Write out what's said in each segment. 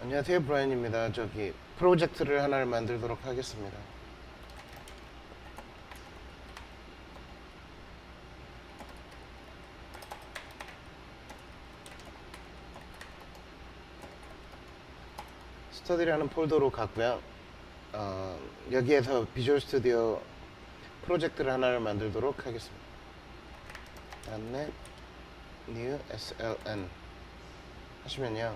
안녕하세요, 브라이언입니다. 프로젝트를 하나를 만들도록 하겠습니다. 스터디라는 폴더로 갔고요. 여기에서 비주얼 스튜디오 프로젝트를 하나를 만들도록 하겠습니다. .NET New SLN 하시면요,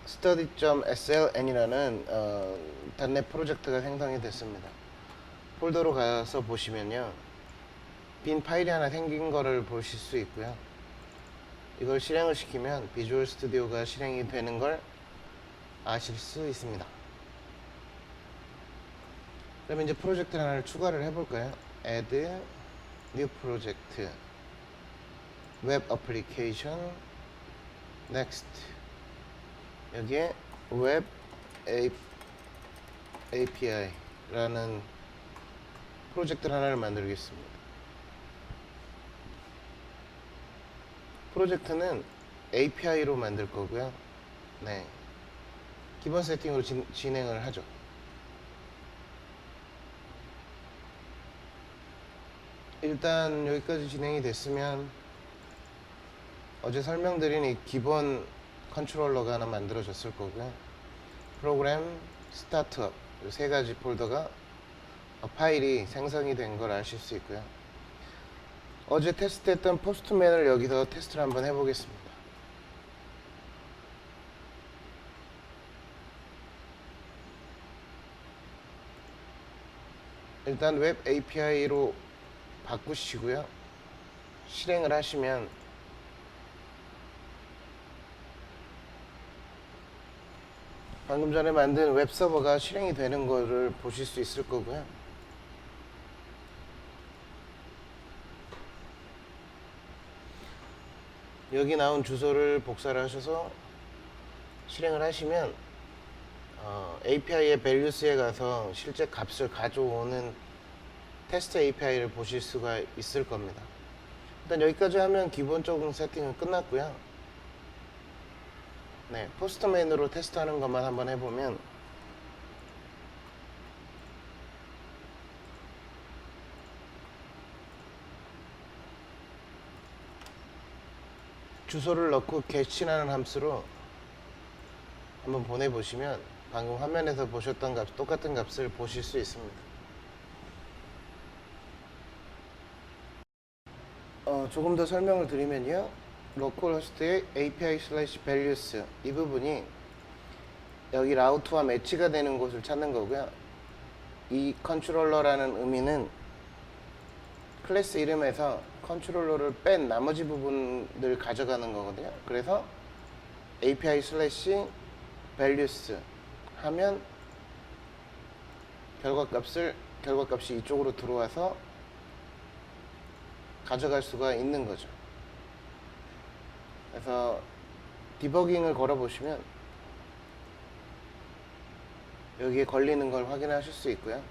study.sln이라는 .NET 프로젝트가 생성이 됐습니다. 폴더로 가서 보시면요, 빈 파일이 하나 생긴 거를 보실 수 있고요. 이걸 실행을 시키면 비주얼 스튜디오가 실행이 되는 걸 아실 수 있습니다. 그러면 이제 프로젝트 하나를 추가를 해볼까요? Add New Project Web Application Next. 여기에 Web API라는 프로젝트 하나를 만들겠습니다. 프로젝트는 API로 만들 거고요. 네, 기본 세팅으로 진행을 하죠. 일단 여기까지 진행이 됐으면 어제 설명드린 이 기본 컨트롤러가 하나 만들어졌을 거고요. 프로그램, 스타트업 이 세 가지 폴더가 파일이 생성이 된 걸 아실 수 있고요. 어제 테스트했던 포스트맨을 여기서 테스트를 한번 해보겠습니다. 일단 웹 API로 바꾸시고요. 실행을 하시면 방금 전에 만든 웹 서버가 실행이 되는 거를 보실 수 있을 거고요. 여기 나온 주소를 복사를 하셔서 실행을 하시면 API의 values에 가서 실제 값을 가져오는 테스트 API를 보실 수가 있을 겁니다. 일단 여기까지 하면 기본적인 세팅은 끝났고요. 네, 포스트맨으로 테스트하는 것만 한번 해보면 주소를 넣고 get이라는 함수로 한번 보내보시면 방금 화면에서 보셨던 값, 똑같은 값을 보실 수 있습니다. 조금 더 설명을 드리면요, 로컬호스트의 API/values 이 부분이 여기 라우트와 매치가 되는 곳을 찾는 거고요. 이 컨트롤러라는 의미는 클래스 이름에서 컨트롤러를 뺀 나머지 부분을 가져가는 거거든요. 그래서 API/values 하면 결과값이 이쪽으로 들어와서 가져갈 수가 있는 거죠. 그래서 디버깅을 걸어 보시면 여기에 걸리는 걸 확인하실 수 있고요.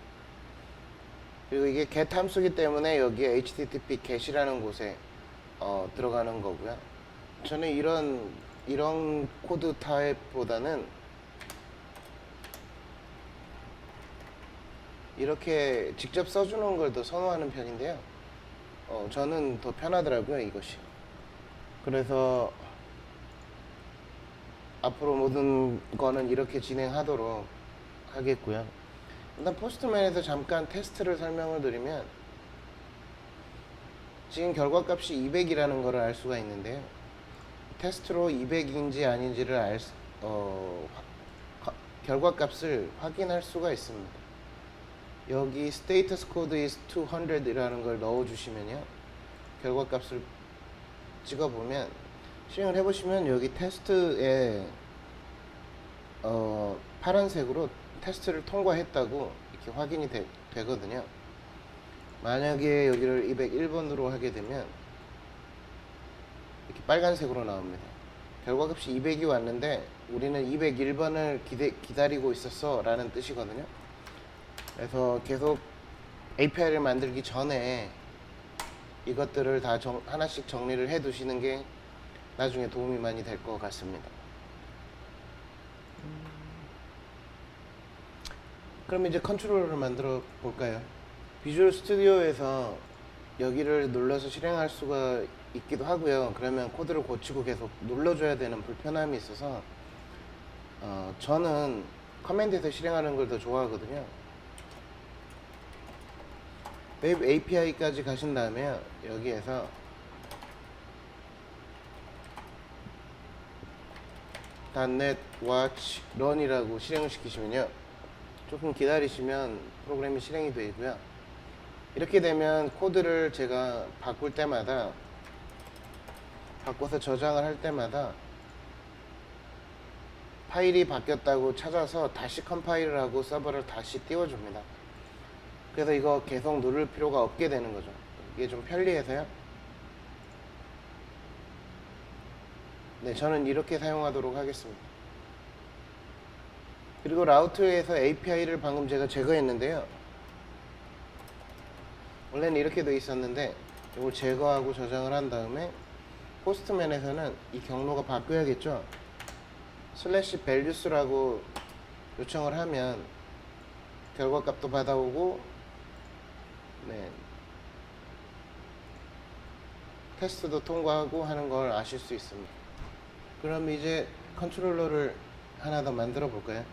그리고 이게 get 함수이기 때문에 여기에 http get이라는 곳에 들어가는 거고요. 저는 이런 코드 타입보다는 이렇게 직접 써주는 걸 더 선호하는 편인데요. 저는 더 편하더라고요, 이것이. 그래서 앞으로 모든 거는 이렇게 진행하도록 하겠고요. 일단 포스트맨에서 잠깐 테스트를 설명을 드리면 지금 결과값이 200이라는 것을 알 수가 있는데요. 테스트로 200인지 아닌지를 결과값을 확인할 수가 있습니다. 여기 status code is 200이라는 걸 넣어주시면요, 결과값을 찍어보면 실행을 해보시면 여기 테스트에 파란색으로 테스트를 통과했다고 이렇게 확인이 되거든요. 만약에 여기를 201번으로 하게 되면 이렇게 빨간색으로 나옵니다. 결과값이 200이 왔는데 우리는 201번을 기다리고 있었어 라는 뜻이거든요. 그래서 계속 API를 만들기 전에 이것들을 다 하나씩 정리를 해 두시는 게 나중에 도움이 많이 될 것 같습니다. 그럼 이제 컨트롤러를 만들어 볼까요? 비주얼 스튜디오에서 여기를 눌러서 실행할 수가 있기도 하고요. 그러면 코드를 고치고 계속 눌러줘야 되는 불편함이 있어서 저는 커맨드에서 실행하는 걸 더 좋아하거든요. 웹 API까지 가신 다음에 여기에서 .NET Watch Run이라고 실행을 시키시면요, 조금 기다리시면 프로그램이 실행이 되고요. 이렇게 되면 코드를 제가 바꿀 때마다, 바꿔서 저장을 할 때마다 파일이 바뀌었다고 찾아서 다시 컴파일을 하고 서버를 다시 띄워줍니다. 그래서 이거 계속 누를 필요가 없게 되는 거죠. 이게 좀 편리해서요. 네, 저는 이렇게 사용하도록 하겠습니다. 그리고 라우트에서 API를 방금 제가 제거했는데요. 원래는 이렇게 돼 있었는데 이걸 제거하고 저장을 한 다음에 포스트맨에서는 이 경로가 바뀌어야겠죠. /values라고 요청을 하면 결과값도 받아오고, 네, 테스트도 통과하고 하는 걸 아실 수 있습니다. 그럼 이제 컨트롤러를 하나 더 만들어 볼까요?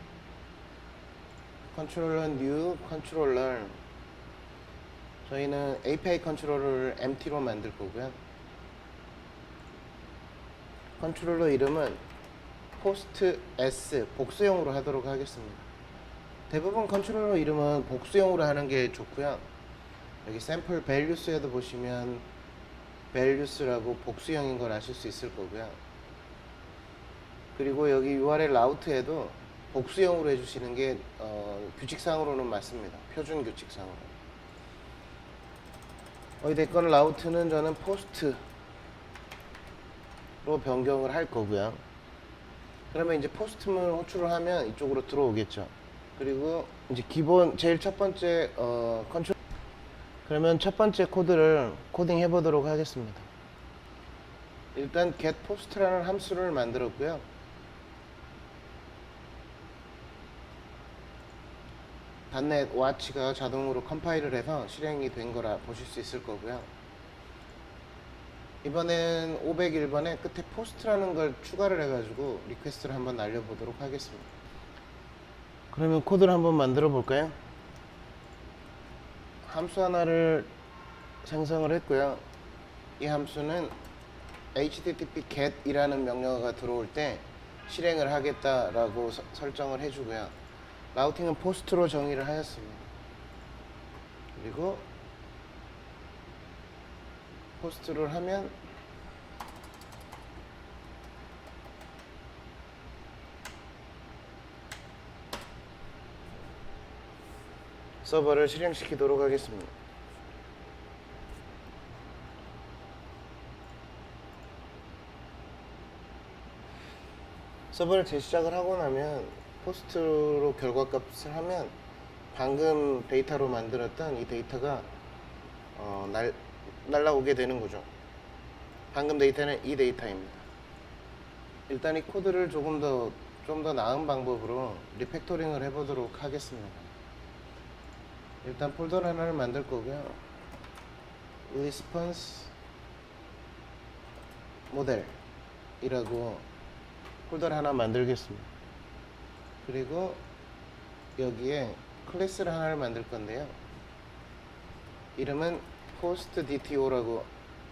컨트롤러 new 컨트롤러, 저희는 API 컨트롤러를 empty로 만들 거고요. 컨트롤러 이름은 post s 복수형으로 하도록 하겠습니다. 대부분 컨트롤러 이름은 복수형으로 하는 게 좋고요. 여기 샘플 values에도 보시면 values라고 복수형인 걸 아실 수 있을 거고요. 그리고 여기 URL 라우트에도 복수형으로 해주시는 게 규칙상으로는 맞습니다. 표준 규칙상으로. 어찌됐건 라우트는 저는 포스트로 변경을 할 거고요. 그러면 이제 포스트문을 호출을 하면 이쪽으로 들어오겠죠. 그리고 이제 기본 제일 첫 번째 컨트롤, 그러면 첫 번째 코드를 코딩 해보도록 하겠습니다. 일단 getPost라는 함수를 만들었고요. .NET Watch가 자동으로 컴파일을 해서 실행이 된 거라 보실 수 있을 거고요. 이번엔 501번에 끝에 post라는 걸 추가를 해가지고 리퀘스트를 한번 날려보도록 하겠습니다. 그러면 코드를 한번 만들어 볼까요? 함수 하나를 생성을 했고요. 이 함수는 http get 이라는 명령어가 들어올 때 실행을 하겠다라고 설정을 해주고요. 라우팅은 포스트로 정의를 하였습니다. 그리고 포스트를 하면 서버를 실행시키도록 하겠습니다. 서버를 재시작을 하고 나면 포스트로 결과값을 하면 방금 데이터로 만들었던 이 데이터가 날라오게 되는 거죠. 방금 데이터는 이 데이터입니다. 일단 이 코드를 좀 더 나은 방법으로 리팩토링을 해보도록 하겠습니다. 일단 폴더 하나를 만들 거고요. response model이라고 폴더를 하나 만들겠습니다. 그리고 여기에 클래스를 하나를 만들 건데요. 이름은 postDTO라고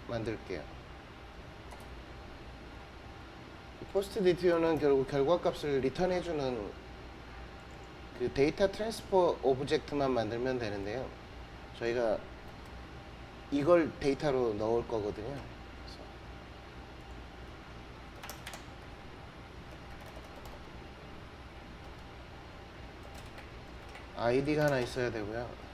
만들게요. postDTO는 결국 결과값을 리턴해주는 그 데이터 트랜스퍼 오브젝트만 만들면 되는데요. 저희가 이걸 데이터로 넣을 거거든요. 그래서 아이디가 하나 있어야 되고요.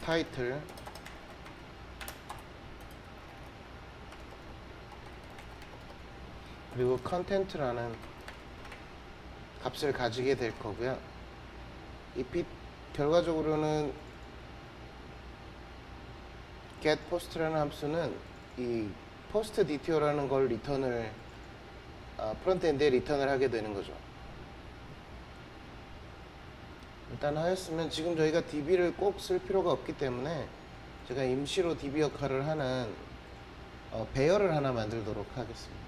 타이틀, 그리고 컨텐트라는 값을 가지게 될 거고요. 이 결과적으로는 get post라는 함수는 이 post dto라는 걸 리턴을 프론트엔드에 리턴을 하게 되는 거죠. 일단 하였으면 지금 저희가 db를 꼭 쓸 필요가 없기 때문에 제가 임시로 db 역할을 하는 배열을 하나 만들도록 하겠습니다.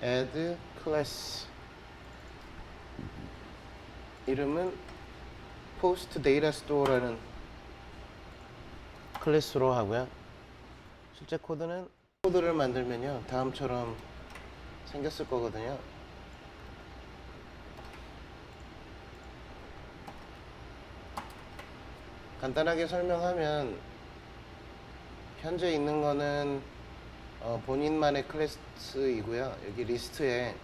add class 이름은 post data store라는 클래스로 하고요. 실제 코드를 만들면요 다음처럼 생겼을 거거든요. 간단하게 설명하면 현재 있는 거는 본인만의 클래스이고요. 여기 리스트에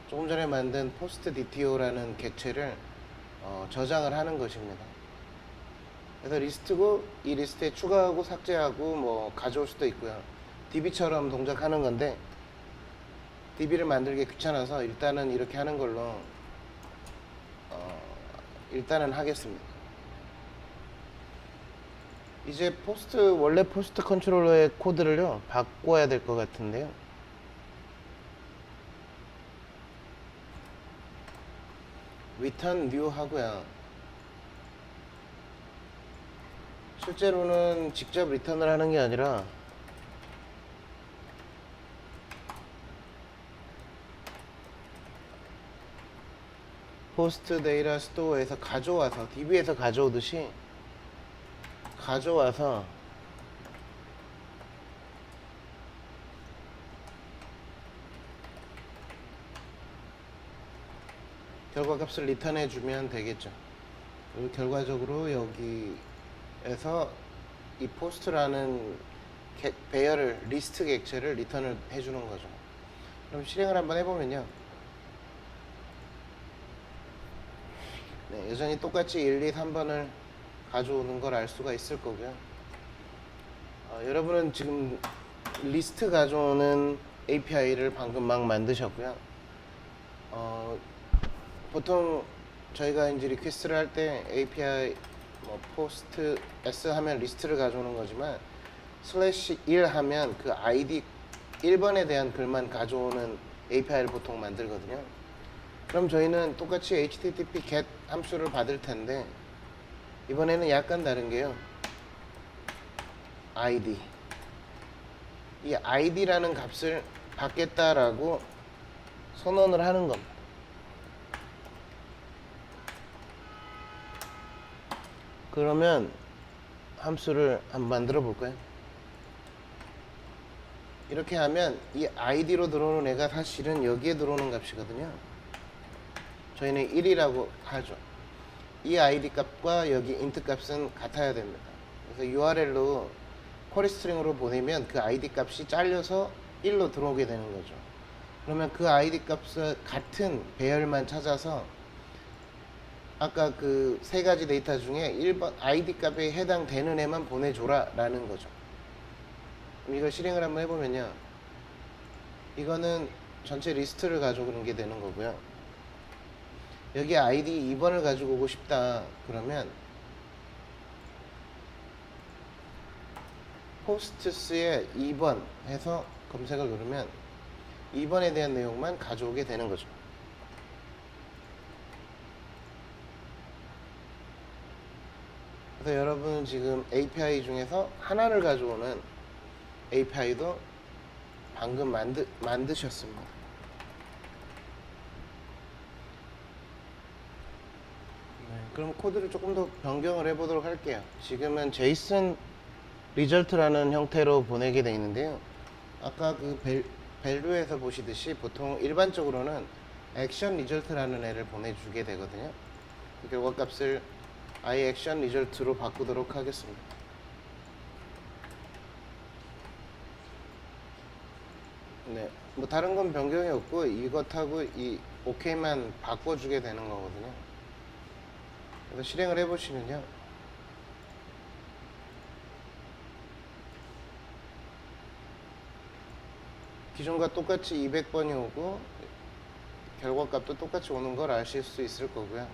조금 전에 만든 post dto라는 객체를 저장을 하는 것입니다. 그래서 리스트고 이 리스트에 추가하고 삭제하고 뭐 가져올 수도 있고요. db처럼 동작하는 건데 db를 만들기 귀찮아서 일단은 이렇게 하는 걸로 일단은 하겠습니다. 이제 원래 포스트 컨트롤러의 코드를요 바꿔야 될 것 같은데요. return new 하고요. 실제로는 직접 리턴을 하는 게 아니라 post data store에서 가져와서 db에서 가져오듯이 가져와서 결과값을 리턴해 주면 되겠죠. 그리고 결과적으로 여기에서 이 post라는 배열을 리스트 객체를 리턴을 해주는 거죠. 그럼 실행을 한번 해보면요. 네, 여전히 똑같이 1, 2, 3번을 가져오는 걸 알 수가 있을 거고요. 여러분은 지금 리스트 가져오는 API를 방금 막 만드셨고요. 보통 저희가 이제 리퀘스트를 할 때 API post s 하면 리스트를 가져오는 거지만 /1 하면 그 ID 1번에 대한 글만 가져오는 API를 보통 만들거든요. 그럼 저희는 똑같이 http get 함수를 받을 텐데 이번에는 약간 다른 게요. id. 이 id라는 값을 받겠다라고 선언을 하는 겁니다. 그러면 함수를 한번 만들어 볼까요? 이렇게 하면 이 id로 들어오는 애가 사실은 여기에 들어오는 값이거든요. 저희는 1이라고 하죠. 이 id 값과 여기 int 값은 같아야 됩니다. 그래서 URL로 쿼리 스트링으로 보내면 그 id 값이 잘려서 1로 들어오게 되는 거죠. 그러면 그 id 값을 같은 배열만 찾아서 아까 그 세 가지 데이터 중에 1번 id 값에 해당되는 애만 보내줘라 라는 거죠. 그럼 이걸 실행을 한번 해보면요. 이거는 전체 리스트를 가져오는 게 되는 거고요. 여기 id 2번을 가지고 오고 싶다 그러면 posts에 2번 해서 검색을 누르면 2번에 대한 내용만 가져오게 되는 거죠. 그래서 여러분은 지금 API 중에서 하나를 가져오는 API도 방금 만드셨습니다. 네, 그럼 코드를 조금 더 변경을 해보도록 할게요. 지금은 JSON 리절트라는 형태로 보내게 되어 있는데요. 아까 그 밸류에서 보시듯이 보통 일반적으로는 액션 리절트라는 애를 보내주게 되거든요. 그 결과값을 아예 액션 리절트로 바꾸도록 하겠습니다. 네, 뭐 다른 건 변경이 없고 이것하고 이 OK만 바꿔주게 되는 거거든요. 그래서 실행을 해보시면요. 기존과 똑같이 200번이 오고 결과값도 똑같이 오는 걸 아실 수 있을 거고요.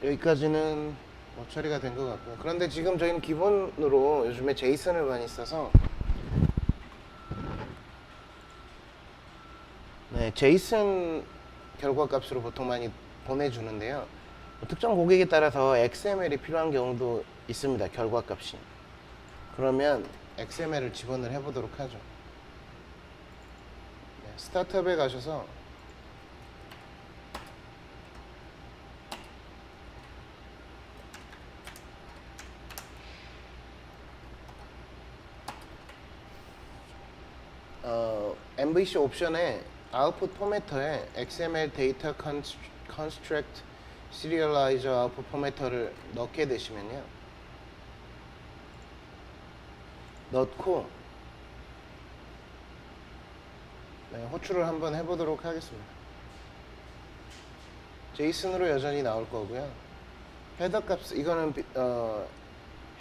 여기까지는 뭐 처리가 된 것 같고요. 그런데 지금 저희는 기본으로 요즘에 제이슨을 많이 써서 네, 제이슨 결과 값으로 보통 많이 보내주는데요. 특정 고객에 따라서 XML이 필요한 경우도 있습니다. 결과 값이. 그러면 XML을 지원을 해보도록 하죠. 네, 스타트업에 가셔서 MVC 옵션에 아웃풋 포매터에 XML 데이터 컨스트럭트 시리얼라이저 아웃풋 포매터를 넣게 되시면요. 넣고 네, 호출을 한번 해보도록 하겠습니다. 제이슨으로 여전히 나올 거고요. 헤더 값 이거는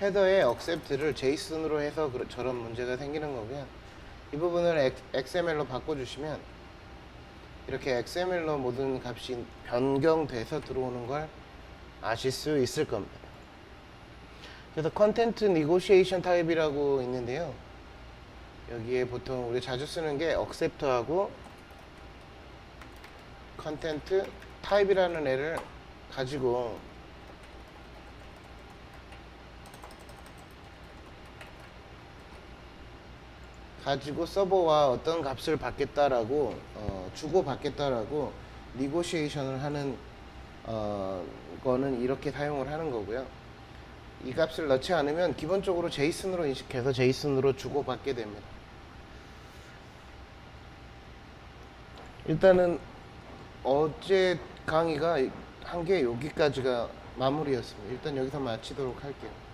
헤더의 accept를 제이슨으로 해서 저런 문제가 생기는 거고요. 이 부분을 XML로 바꿔주시면 이렇게 XML로 모든 값이 변경돼서 들어오는 걸 아실 수 있을 겁니다. 그래서 컨텐트 니고시에이션 타입이라고 있는데요. 여기에 보통 우리 자주 쓰는 게 accept하고 컨텐트 타입이라는 애를 가지고 서버와 어떤 값을 받겠다라고 주고 받겠다라고 니고시에이션을 하는 거는 이렇게 사용을 하는 거고요. 이 값을 넣지 않으면 기본적으로 제이슨으로 인식해서 제이슨으로 주고 받게 됩니다. 일단은 어제 강의가 한 게 여기까지가 마무리였습니다. 일단 여기서 마치도록 할게요.